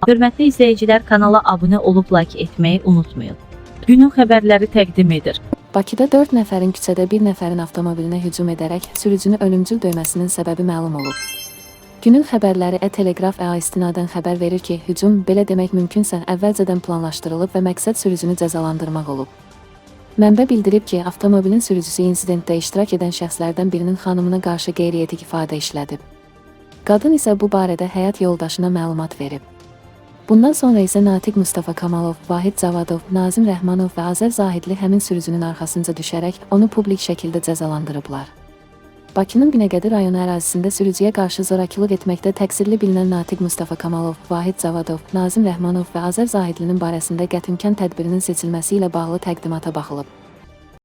Hörmətli izləyicilər, kanala abunə olub like etməyi unutmayın. Günün xəbərləri təqdim edir. Bakıda 4 nəfərin küçədə bir nəfərin avtomobilinə hücum edərək sürücünü ölümcül döyməsinin səbəbi məlum olub. Günün xəbərləri Telegraf istinadən xəbər verir ki, hücum belə demək mümkünsə əvvəlcədən planlaşdırılıb və məqsəd sürücünü cəzalandırmaq olub. Mənbə bildirib ki, avtomobilin sürücüsü insidentdə iştirak edən şəxslərdən birinin xanımına qarşı qeyri-etik ifadə işlədib. Qadın isə bu barədə həyat yoldaşına məlumat verib. Bundan sonra isə Natiq Mustafa Kamalov, Vahid Zavadov, Nazim Rəhmanov və Azər Zahidli həmin sürücünün arxasınca düşərək onu publik şəkildə cəzalandırıblar. Bakının Binəqədi rayonu ərazisində sürücüyə qarşı zorakılıq etməkdə təqsirli bilinən Natiq Mustafa Kamalov, Vahid Zavadov, Nazim Rəhmanov və Azər Zahidlinin barəsində qətimkan tədbirinin seçilməsi ilə bağlı təqdimata baxılıb.